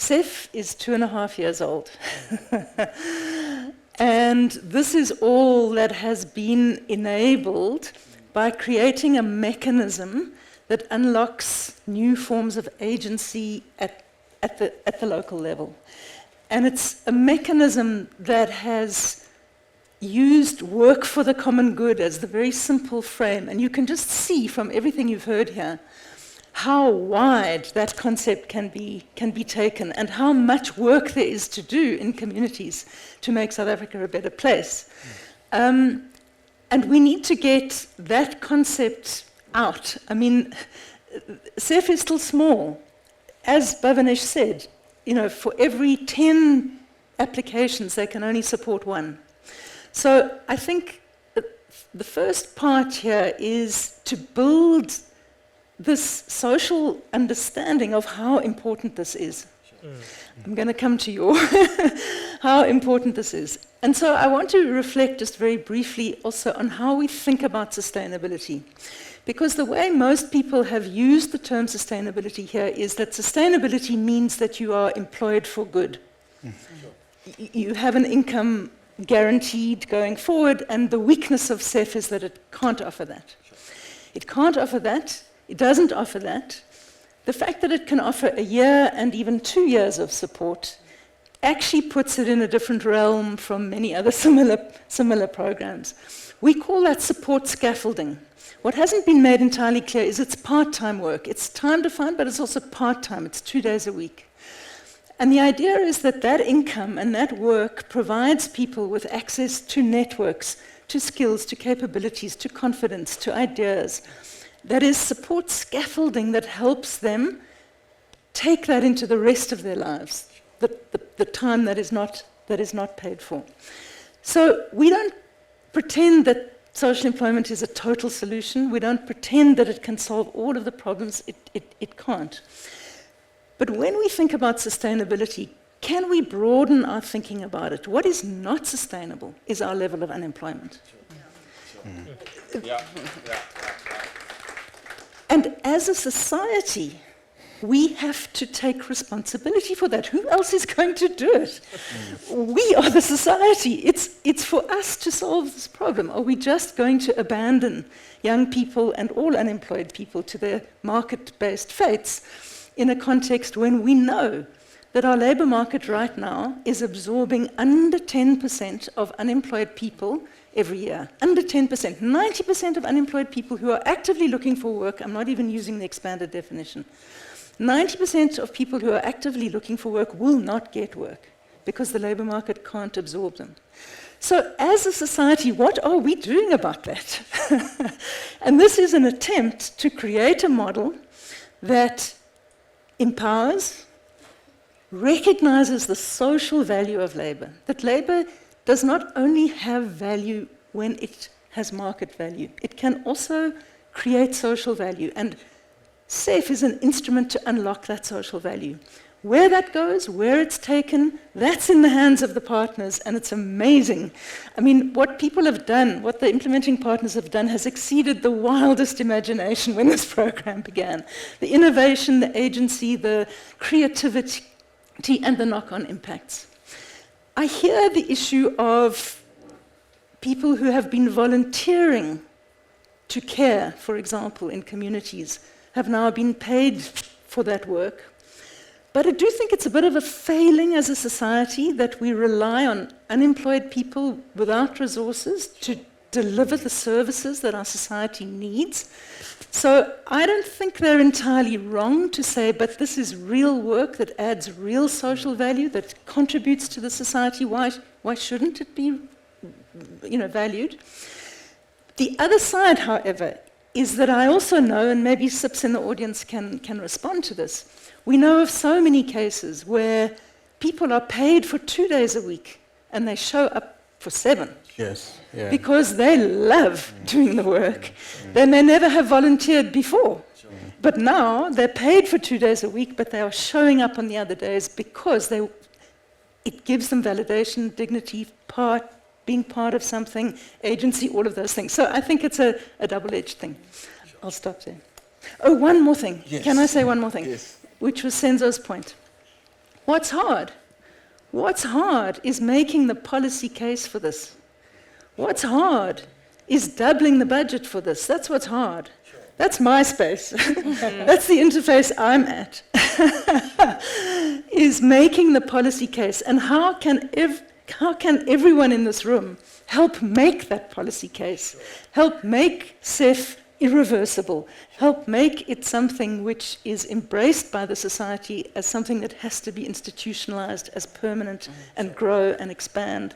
Seth is 2.5 years old. And this is all that has been enabled by creating a mechanism that unlocks new forms of agency at the local level. And it's a mechanism that has used work for the common good as the very simple frame. And you can just see from everything you've heard here how wide that concept can be taken and how much work there is to do in communities to make South Africa a better place. And we need to get that concept out. I mean, SEF is still small. As Bhavanesh said, for every 10 applications, they can only support 1. So I think the first part here is to build this social understanding of how important this is. I'm going to come to your how important this is. And so I want to reflect just very briefly also on how we think about sustainability. Because the way most people have used the term sustainability here is that sustainability means that you are employed for good. You have an income guaranteed going forward, and the weakness of SEF is that it can't offer that. It can't offer that. It doesn't offer that. The fact that it can offer a year and even 2 years of support actually puts it in a different realm from many other similar programs. We call that support scaffolding. What hasn't been made entirely clear is it's part-time work. It's time-defined, but it's also part-time. It's 2 days a week. And the idea is that that income and that work provides people with access to networks, to skills, to capabilities, to confidence, to ideas. That is support scaffolding that helps them take that into the rest of their lives, the time that is not paid for. So we don't pretend that social employment is a total solution. We don't pretend that it can solve all of the problems. It can't. But when we think about sustainability, can we broaden our thinking about it? What is not sustainable is our level of unemployment. And as a society, we have to take responsibility for that. Who else is going to do it? We are the society. It's for us to solve this problem. Are we just going to abandon young people and all unemployed people to their market-based fates in a context when we know that our labor market right now is absorbing under 10% of unemployed people every year? Under 10%. 90% of unemployed people who are actively looking for work, I'm not even using the expanded definition, 90% of people who are actively looking for work will not get work because the labor market can't absorb them. So as a society, what are we doing about that? And this is an attempt to create a model that empowers, recognizes the social value of labor, that labor does not only have value when it has market value, it can also create social value. And SAFE is an instrument to unlock that social value. Where that goes, where it's taken, that's in the hands of the partners, and it's amazing. I mean, what people have done, what the implementing partners have done, has exceeded the wildest imagination when this program began. The innovation, the agency, the creativity, and the knock-on impacts. I hear the issue of people who have been volunteering to care, for example, in communities, have now been paid for that work. But I do think it's a bit of a failing as a society that we rely on unemployed people without resources to deliver the services that our society needs. So I don't think they're entirely wrong to say, but this is real work that adds real social value, that contributes to the society. Why shouldn't it be, valued? The other side, however, is that I also know, and maybe SIPs in the audience can respond to this, we know of so many cases where people are paid for 2 days a week and they show up for 7. Yes. Yeah. Because they love doing the work. They may never have volunteered before, but now they're paid for 2 days a week, but they are showing up on the other days because it gives them validation, dignity, being part of something, agency, all of those things. So I think it's a double-edged thing. I'll stop there. Oh, one more thing. Yes. Can I say one more thing? Yes. Which was Senzo's point. What's hard? What's hard is making the policy case for this. What's hard is doubling the budget for this. That's what's hard. Sure. That's my space. That's the interface I'm at. Is making the policy case. And how can everyone in this room help make that policy case? Help make CEF irreversible. Help make it something which is embraced by the society as something that has to be institutionalized as permanent and grow and expand